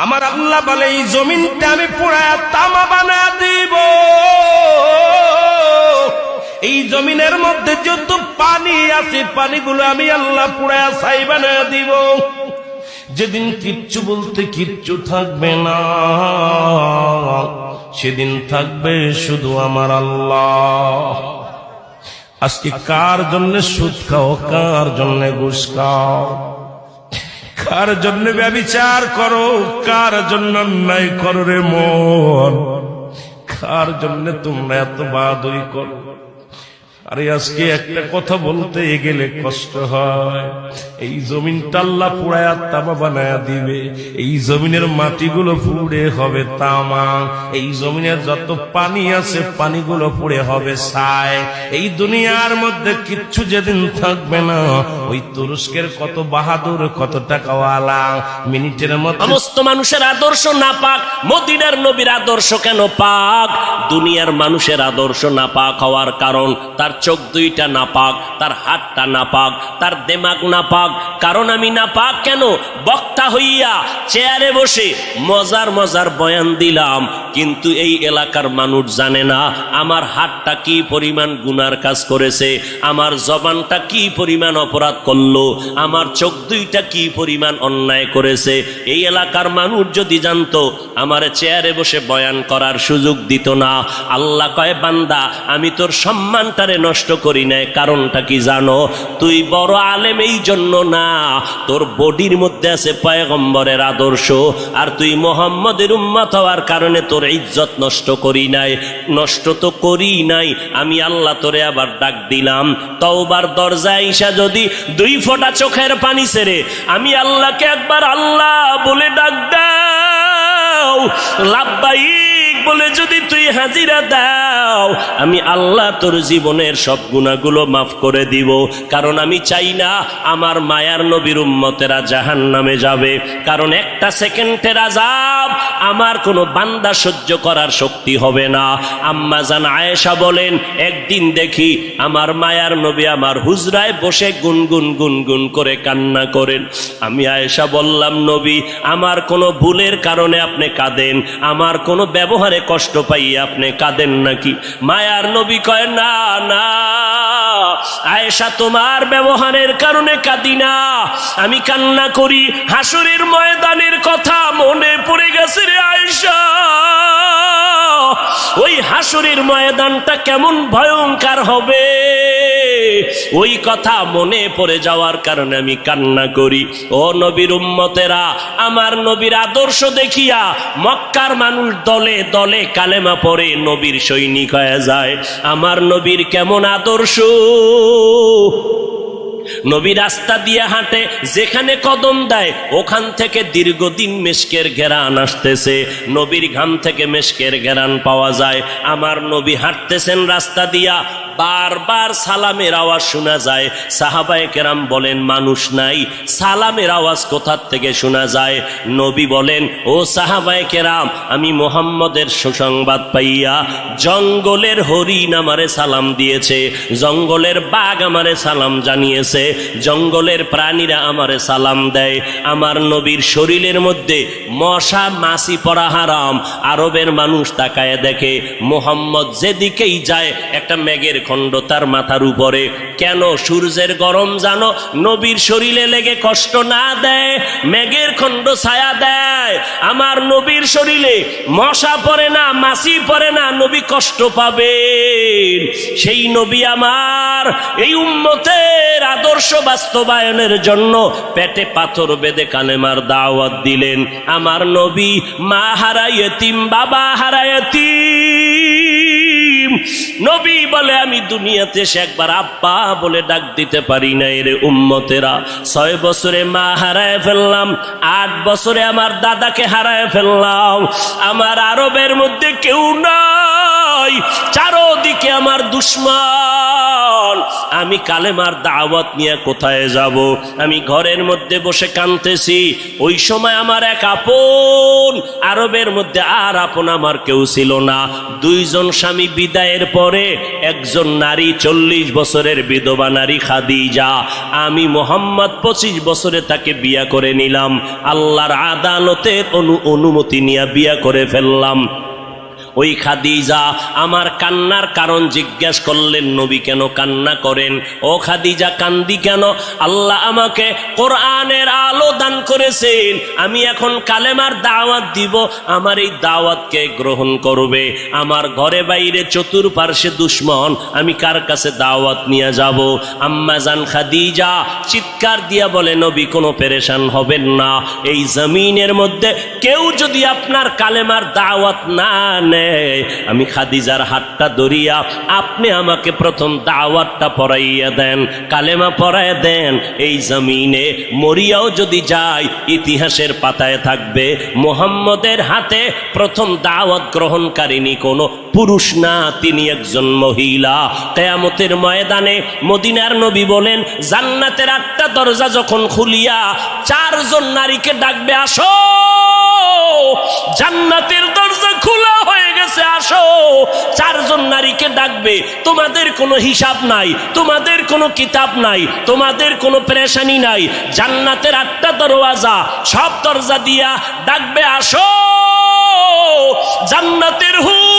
আমার আল্লাহ বলে এই জমিনটা আমি পুরায়া তামা বানা দিব। এই জমিনের মধ্যে যত পানি আছে পানিগুলো আমি আল্লাহ পুরায়া ছাই বানা দিব। যেদিন কিচ্ছু বলতে কিচ্ছু থাকবে না, সেদিন থাকবে শুধু আমার আল্লাহ। আজকে কার জন্য সুদ খাও, কার জন্য ঘুষ খাও, কার জন্য ব্যভিচার করো, কার জন্য অন্যায় করো রে মন, কার জন্য তোমরা এত বাহাদুরি করো? আরে আজকে একটা কথা বলতে গেলে কষ্ট হয়। এই জমিনটা আল্লাহ পুরায়া তামা বানায়া দিবে। এই জমিনের মাটিগুলো পুড়ে হবে তামা। এই জমিনের যত পানি আছে পানিগুলো পুড়ে হবে ছাই। এই দুনিয়ার মধ্যে কিচ্ছু যেদিন থাকবে না, ওই তুরস্কের কত বাহাদুর, কত টাকাওয়ালা মিনিটের মধ্যে সমস্ত মানুষের আদর্শ না পাক, মদিনার নবীর আদর্শ কেন পাক? দুনিয়ার মানুষের আদর্শ না পাক হওয়ার কারণ তার চোখ দুইটা না পাক, তার হাতটা না পাক, তার দেমাগ না পাক। কারণ আমি না পাক কেন? বক্তা হইয়া চেয়ারে বসে মজার মজার বয়ান দিলাম, কিন্তু এই এলাকার মানুষ জানে না আমার হাতটা কি পরিমাণ গুনার কাজ করেছে, আমার জবানটা কি পরিমাণ অপরাধ করলো, আমার চোখ দুইটা কি পরিমাণ অন্যায় করেছে। এই এলাকার মানুষ যদি জানতো, আমার চেয়ারে বসে বয়ান করার সুযোগ দিত না। আল্লাহ কয়, বান্দা আমি তোর সম্মানটারে নষ্ট করি নাই। কারণটা কি জানো? তুই বড় আলেম এই জন্য না, তোর বডির মধ্যে আছে পয়গম্বরের আদর্শ, আর তুই মুহাম্মদের উম্মত হওয়ার কারণে তোর ইজ্জত নষ্ট করি নাই। নষ্ট তো করি নাই, আমি আল্লাহ তোরে আবার ডাক দিলাম। তওবার দরজায় ঈশা যদি 2 ফোঁটা চোখের পানি ছেড়ে আমি আল্লাহকে একবার আল্লাহ বলে ডাক দাও, লাব্বাইক বলে যদি তুই হাজিরা দাও, আমি আল্লাহ তোর জীবনের সব গুনাহগুলো মাফ করে দিব। কারণ আমি চাই না আমার মায়ার নবীর উম্মতেরা জাহান্নামে যাবে। কারণ একটা সেকেন্ডের আযাব আমার কোনো বান্দা সহ্য করার শক্তি হবে না। আম্মা জান আয়েশা বলেন, একদিন দেখি আমার মায়ার নবী আমার হুজরায় বসে গুনগুন গুনগুন করে কান্না করেন। আমি আয়েশা বললাম, নবী আমার কোনো ভুলের কারণে আপনি কাঁদেন, আমার কোনো ব্যবহারে কষ্ট পাইয়ে আপনি কাঁদেন নাকি? মায়ার নবী কয়, না না আয়েশা, তোমার ব্যবহারের কারণে কাঁদি না, আমি কান্না করি হাসরের ময়দানের কথা মনে পড়ে গেছে রে আয়েশা। ওই হাসরের ময়দানটা কেমন ভয়ঙ্কর হবে, ওই কথা মনে পড়ে যাওয়ার কারণে আমি কান্না করি। ও নবীর উম্মতেরা, আমার নবীর আদর্শ দেখিয়া মক্কার মানুষ দলে দলে কালেমা পড়ে নবীর সৈনিক হয়ে যায়। আমার নবীর কেমন আদর্শ! নবী রাস্তা দিয়ে হাঁটে, যেখানে কদম দেয় ওখান থেকে দীর্ঘদিন মেশকের ঘেরান আসতেছে। নবীর ঘাম থেকে মেশকের ঘেরান পাওয়া যায়। আমার নবী হাঁটতেছেন রাস্তা দিয়া, বারবার সালামের আওয়াজ শোনা যায়। সাহাবায়ে কেরাম বলেন, মানুষ নাই, সালামের আওয়াজ কোথার থেকে শোনা যায়? নবী বলেন, ও সাহাবায়ে কেরাম, আমি মুহাম্মদের সুসংবাদ পাইয়া জঙ্গলের হরিণ আমারে সালাম দিয়েছে, জঙ্গলের বাঘ আমারে সালাম জানিয়েছে, জঙ্গলের প্রাণীরা আমারে সালাম দেয়। আমার নবীর শরীরের মধ্যে মশা মাছি পড়া হারাম। আরবের মানুষ তাকায় দেখে মুহাম্মদ যেদিকেই যায় একটা মেঘের খণ্ড তার মাথার উপরে। কেন? সূর্যের গরম জানো নবীর শরীরে লেগে কষ্ট না দেয়, মেঘের খণ্ড ছায়া দেয়। আমার নবীর শরীরে মশা পড়ে না, মাছি পড়ে না, নবী কষ্ট পাবেন। সেই নবী আমার এই উম্মতের আদর্শ বাস্তবায়নের জন্য পেটে পাথর বেঁধে কালেমার দাওয়াত দিলেন। আমার নবী মা হারা ইয়েতিম, বাবা হারা ইয়েতিম। নবী বলে, আমি দুনিয়াতে এসে একবার আব্বা বলে ডাক দিতে পারি না রে উম্মতেরা। 6 বছরে মা হারায় ফেললাম, 8 বছরে আমার দাদাকে হারায় ফেললাম। আমার আরবের মধ্যে কেউ নাই, চারদিকে আমার দুশ্মন। আমি কালেমার দাওয়াত নিয়ে কোথায় যাব? আমি ঘরের মধ্যে বসে কাঁদতেছি। ওই সময় আমার এক আপন আরবের মধ্যে আর আপন আমার কেউ ছিল না। দুইজন স্বামী বিদায়ের পরে একজন নারী 40 বছরের বিধবা নারী খাদিজা, আমি মোহাম্মদ 25 বছরে তাকে বিয়া করে নিলাম, আল্লাহর আদালতের অনুমতি নিয়ে বিয়া করে ফেললাম। ওই খাদিজা আমার কান্নার কারণ জিজ্ঞেস করলেন, নবী কেন কান্না করেন? ও খাদিজা কান্দি কেন? আল্লাহ আমাকে কোরআনের আলো দান করেছেন, আমি এখন কালেমার দাওয়াত দিব, আমার এই দাওয়াতকে গ্রহণ করবে। আমার ঘরে বাইরে চতুর্পার্শ্বে দুশ্মন, আমি কার কাছে দাওয়াত নিয়ে যাব? আম্মা জান খাদিজা চিৎকার দিয়া বলে, নবী কোনো পেরেশান হবেন না, এই জমিনের মধ্যে কেউ যদি আপনার কালেমার দাওয়াত না নেয়, আমি খাদিজার হাতটা ধরিয়া আপনি আমাকে প্রথম দাওয়াতটা পড়াইয়া দেন, কালেমা পড়াইয়া দেন। এই জমিনে মরিয়াও যদি যায়, ইতিহাসের পাতায় থাকবে মুহাম্মদের হাতে প্রথম দাওয়াত গ্রহণকারিনী কোনো পুরুষ না, তিনি একজন মহিলা। কিয়ামতের ময়দানে মদিনার নবী বলেন, জান্নাতের 8টা দরজা যখন খুলিয়া 4 জন নারীকে ডাকবে, আসো, জান্নাতের দরজা খোলা হয়ে গেছে, আসো। 4 জন নারীকে ডাকবে, তোমাদের কোনো হিসাব নাই, তোমাদের কোনো কিতাব নাই, তোমাদের কোনো পেরেশানি নাই, জান্নাতের 8টা দরওয়াজা, সব দরজা দিয়া ডাকবে, আসো, জান্নাতের হুর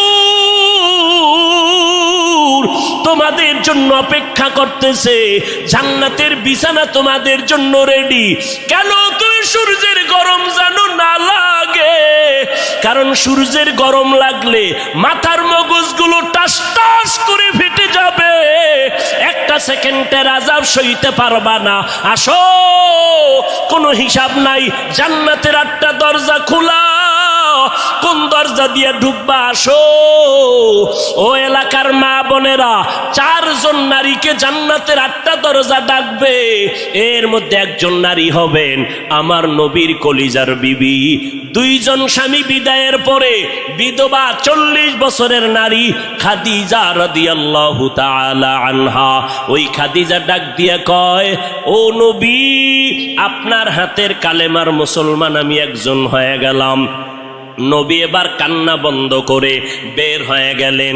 তোমাদের জন্য অপেক্ষা করতেছে, জান্নাতের বিছানা তোমাদের জন্য রেডি। কেন তুমি সূর্যের গরম জানো না লাগে? কারণ সূর্যের গরম লাগলে মাথার মগজগুলো টাস টাস করে ফেটে যাবে, একটা সেকেন্ডের আযাব সইতে পারবা না। আসো, কোনো হিসাব নাই, জান্নাতের 8টা দরজা খোলা, কোন দরজা দিয়ে ঢুকবা? আসো। ও এলাকার মা বোনেরা, 4 জন নারীকে জান্নাতের 8টা দরজা ডাকবে, এর মধ্যে একজন নারী হবেন আমার নবীর কলিজার বিবি। 2 জন স্বামী বিদায়ের পরে বিধবা 40 বছরের নারী খাদিজা রাদিয়াল্লাহু তাআলা আনহা। ওই খাদিজা ডাক দিয়া কয়, ও নবী, আপনার হাতের কালেমার মুসলমান আমি একজন হয়ে গেলাম। নবী এবার কান্না বন্ধ করে বের হয়ে গেলেন।